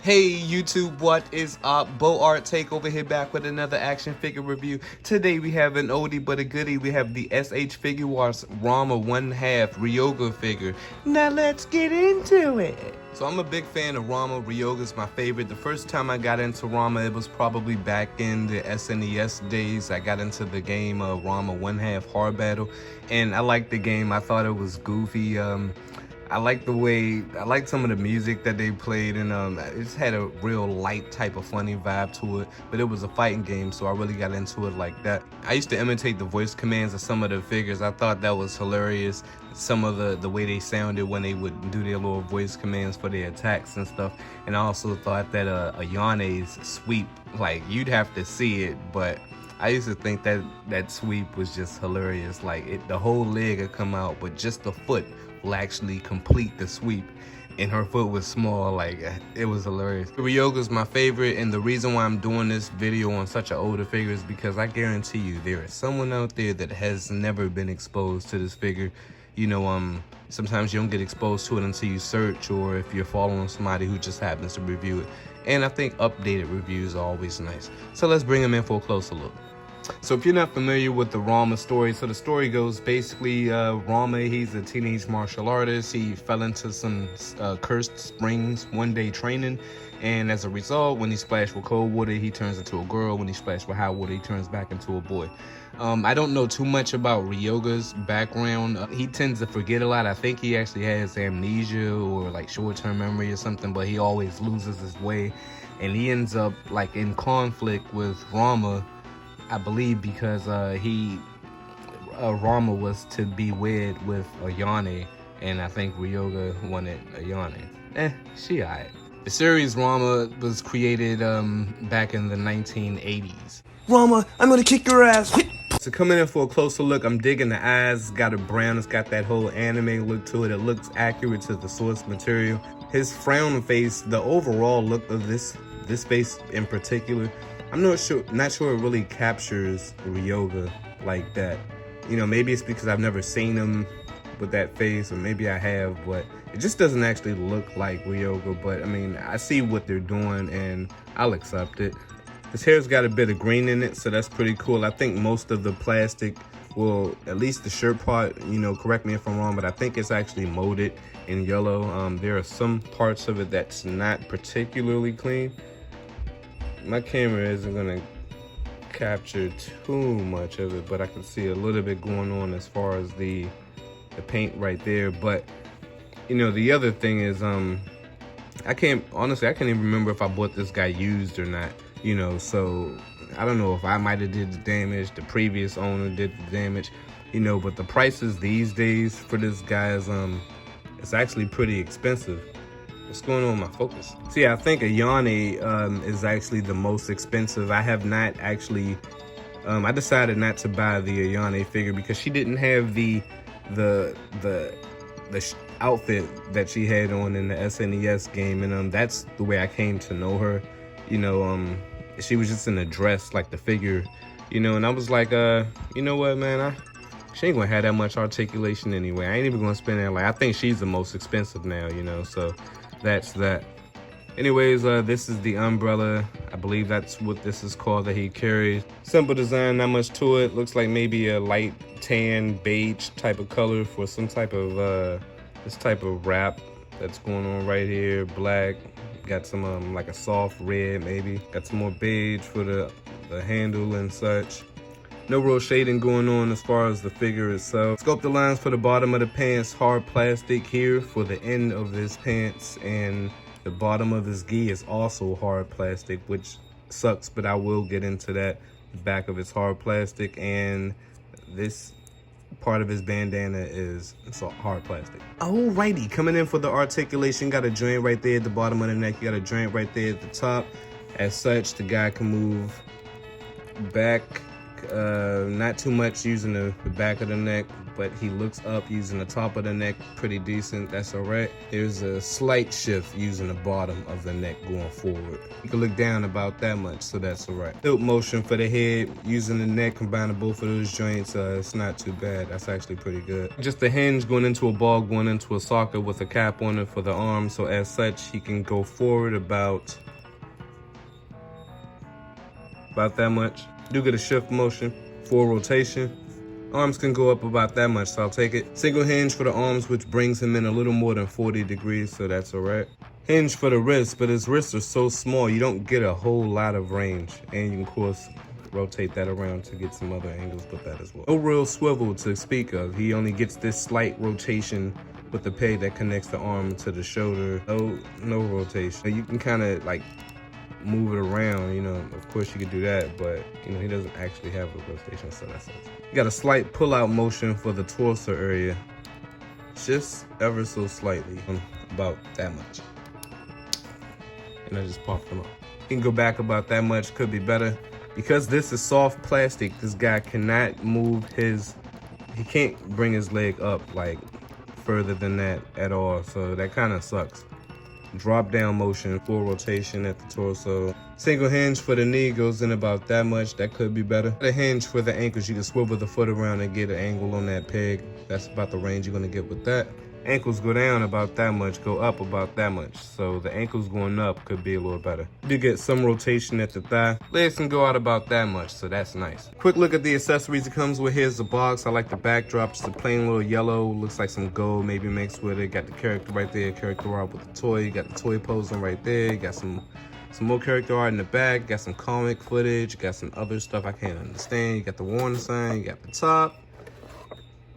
Hey YouTube, what is up? BoArtTakeOver here, back with another action figure review. Today we have an oldie but a goodie. We have the SH Figuarts Ranma 1/2 Ryoga figure. Now let's get into it. So I'm a big fan of Ranma. Ryoga's my favorite. The first time I got into Ranma, it was probably back in the SNES days. I got into the game Ranma 1/2 Hard Battle, and I liked the game. I thought it was goofy. I liked some of the music that they played, and it just had a real light type of funny vibe to it, but it was a fighting game, so I really got into it like that. I used to imitate the voice commands of some of the figures. I thought that was hilarious, some of the way they sounded when they would do their little voice commands for their attacks and stuff. And I also thought that Ayane's sweep, like, you'd have to see it, but I used to think that sweep was just hilarious. Like, the whole leg would come out, but just the foot will actually complete the sweep, and her foot was small. Like, it was hilarious. Ryoga's my favorite, and the reason why I'm doing this video on such an older figure is because I guarantee you there is someone out there that has never been exposed to this figure. You know, sometimes you don't get exposed to it until you search, or if you're following somebody who just happens to review it. And I think updated reviews are always nice. So let's bring them in for a closer look. So if you're not familiar with the Ranma story, so the story goes basically, Ranma, he's a teenage martial artist. He fell into some cursed springs one day training, and as a result, when he splashed with cold water, he turns into a girl. When he splashed with hot water, he turns back into a boy. I don't know too much about Ryoga's background. He tends to forget a lot. I think he actually has amnesia or like short-term memory or something, but he always loses his way, and he ends up like in conflict with Ranma, I believe, because Ranma was to be wed with Ayane, and I think Ryoga wanted Ayane. She alright. The series Ranma was created back in the 1980s. Ranma, I'm gonna kick your ass. So coming in for a closer look, I'm digging the eyes. It's got a brown, it's got that whole anime look to it. It looks accurate to the source material. His frown face, the overall look of this face in particular, I'm not sure it really captures Ryoga like that. You know, maybe it's because I've never seen him with that face, or maybe I have, but it just doesn't actually look like Ryoga. But I mean, I see what they're doing and I'll accept it. His hair's got a bit of green in it, so that's pretty cool. I think most of the plastic, well, at least the shirt part, you know, correct me if I'm wrong, but I think it's actually molded in yellow. There are some parts of it that's not particularly clean. My camera isn't gonna capture too much of it, but I can see a little bit going on as far as the paint right there. But you know, the other thing is, I can't even remember if I bought this guy used or not. You know, so I don't know if I might have did the damage, the previous owner did the damage. You know, but the prices these days for this guy is it's actually pretty expensive. What's going on with my focus? See, I think Ayane is actually the most expensive. I have not actually, I decided not to buy the Ayane figure because she didn't have the outfit that she had on in the SNES game, and that's the way I came to know her. You know, she was just in a dress like the figure, you know, and I was like, you know what, man, she ain't gonna have that much articulation anyway. I ain't even gonna spend that. Like, I think she's the most expensive now, you know, so that's that. Anyways, this is the umbrella. I believe that's what this is called that he carries. Simple design, not much to it. Looks like maybe a light tan beige type of color for some type of this type of wrap that's going on right here. Black, got some like a soft red maybe. Got some more beige for the handle and such. No real shading going on as far as the figure itself. Sculpted lines for the bottom of the pants, hard plastic here for the end of his pants, and the bottom of his gi is also hard plastic, which sucks, but I will get into that. The back of it's hard plastic, and this part of his bandana is hard plastic. Alrighty, coming in for the articulation, got a joint right there at the bottom of the neck, you got a joint right there at the top. As such, the guy can move back not too much using the back of the neck, but he looks up using the top of the neck pretty decent. That's all right. There's a slight shift using the bottom of the neck going forward. You can look down about that much, so that's all right. Tilt motion for the head using the neck, combining both of those joints. It's not too bad. That's actually pretty good. Just the hinge going into a ball, going into a socket with a cap on it for the arm. So as such, he can go forward about that much. Do get a shift motion for rotation. Arms can go up about that much, so I'll take it. Single hinge for the arms, which brings him in a little more than 40 degrees, so that's all right. Hinge for the wrists, but his wrists are so small, you don't get a whole lot of range. And you can, of course, rotate that around to get some other angles with that as well. No real swivel to speak of. He only gets this slight rotation with the peg that connects the arm to the shoulder. No rotation. You can kind of like move it around, you know, of course you could do that, but you know, he doesn't actually have a rotation, so that's it. You got a slight pull-out motion for the torso area, just ever so slightly, about that much. And I just popped them up. You can go back about that much, could be better. Because this is soft plastic, this guy cannot move he can't bring his leg up like further than that at all, so that kind of sucks. Drop down motion, full rotation at the torso. Single hinge for the knee goes in about that much. That could be better. The hinge for the ankles, you can swivel the foot around and get an angle on that peg. That's about the range you're gonna get with that. Ankles go down about that much, go up about that much. So the ankles going up could be a little better. You get some rotation at the thigh. Legs can go out about that much, so that's nice. Quick look at the accessories it comes with. Here's the box. I like the backdrop, just a plain little yellow. Looks like some gold maybe mixed with it. Got the character right there, character art with the toy. You got the toy posing right there. You got some more character art in the back. Got some comic footage. Got some other stuff I can't understand. You got the warning sign. You got the top.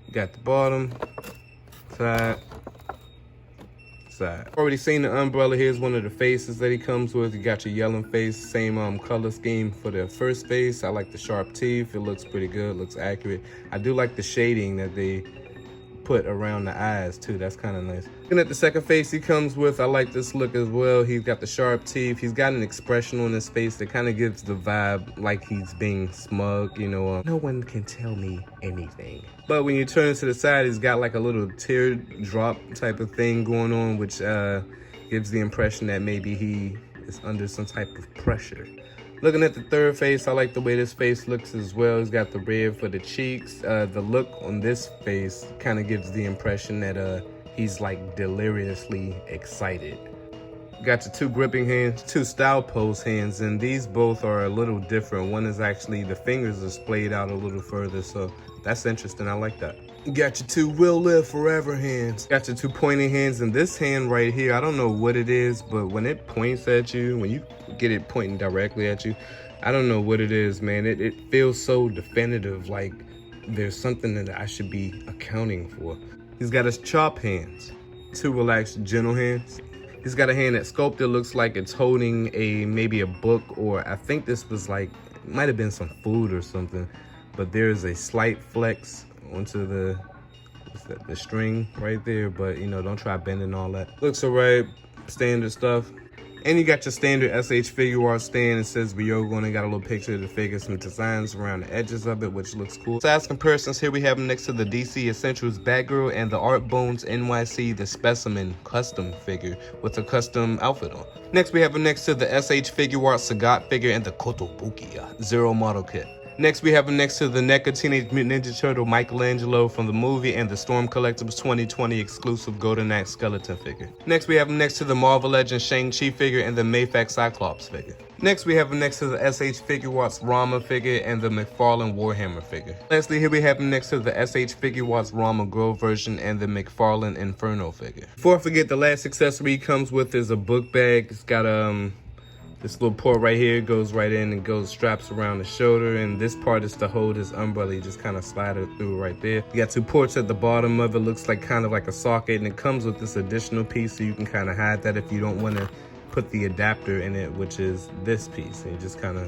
You got the bottom. Side. Already seen the umbrella. Here's one of the faces that he comes with. You got your yellow face, same color scheme for the first face. I like the sharp teeth. It looks pretty good, looks accurate. I do like the shading that they put around the eyes too. That's kind of nice. Looking at the second face he comes with, I like this look as well. He's got the sharp teeth. He's got an expression on his face that kind of gives the vibe like he's being smug, you know. No one can tell me anything. But when you turn to the side, he's got like a little teardrop type of thing going on, which gives the impression that maybe he is under some type of pressure. Looking at the third face, I like the way this face looks as well. He's got the red for the cheeks. The look on this face kind of gives the impression that he's like deliriously excited. Got your two gripping hands, two style pose hands, and these both are a little different. One is actually, the fingers are splayed out a little further, so that's interesting. I like that. Got your two will live forever hands. Got your two pointing hands, and this hand right here, I don't know what it is, but when it points at you, when you get it pointing directly at you, I don't know what it is, man. It feels so definitive, like there's something that I should be accounting for. He's got his chop hands, two relaxed, gentle hands. He's got a hand that sculpted, looks like it's holding maybe a book, or I think this was like, it might have been some food or something, but there's a slight flex onto the string right there, but you know, don't try bending all that. Looks alright, standard stuff. And you got your standard SH Figuarts stand. It says Ryoga, and it got a little picture of the figure, some designs around the edges of it, which looks cool. Size comparisons, here we have them next to the DC Essentials Batgirl and the Art Bones NYC, the Specimen custom figure with a custom outfit on. Next, we have them next to the SH Figuarts Sagat figure and the Kotobuki Zero model kit. Next, we have him next to the NECA Teenage Mutant Ninja Turtle Michelangelo from the movie and the Storm Collectibles 2020 exclusive Golden Axe skeleton figure. Next, we have him next to the Marvel Legends Shang-Chi figure and the Mayfax Cyclops figure. Next, we have him next to the SH Figuarts Ranma figure and the McFarlane Warhammer figure. Lastly, here we have him next to the SH Figuarts Ranma Girl version and the McFarlane Inferno figure. Before I forget, the last accessory he comes with is a book bag. It's got this little port right here, goes right in and straps around the shoulder, and this part is to hold his umbrella. You just kind of slide it through right there. You got two ports at the bottom of it, looks like kind of like a socket, and it comes with this additional piece so you can kind of hide that if you don't want to put the adapter in it, which is this piece, and you just kind of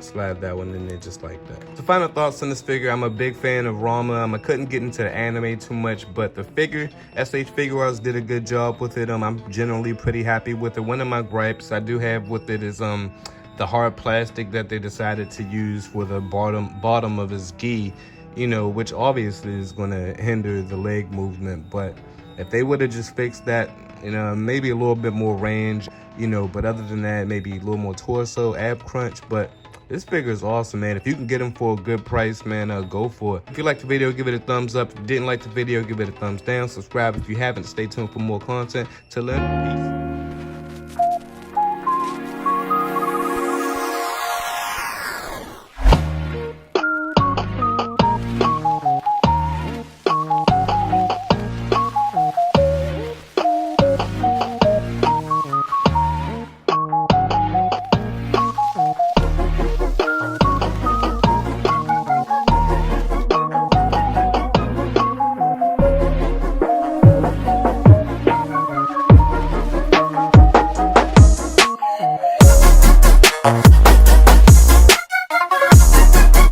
slide that one in there just like that. So final thoughts on this figure. I'm a big fan of Ranma. I couldn't get into the anime too much, but the figure, SH Figuarts did a good job with it. I'm generally pretty happy with it. One of my gripes I do have with it is the the hard plastic that they decided to use for the bottom of his gi, you know, which obviously is going to hinder the leg movement. But if they would have just fixed that, you know, maybe a little bit more range, you know, but other than that, maybe a little more torso, ab crunch. But this figure is awesome, man. If you can get him for a good price, man, go for it. If you liked the video, give it a thumbs up. If you didn't like the video, give it a thumbs down. Subscribe if you haven't. Stay tuned for more content. Till then, peace.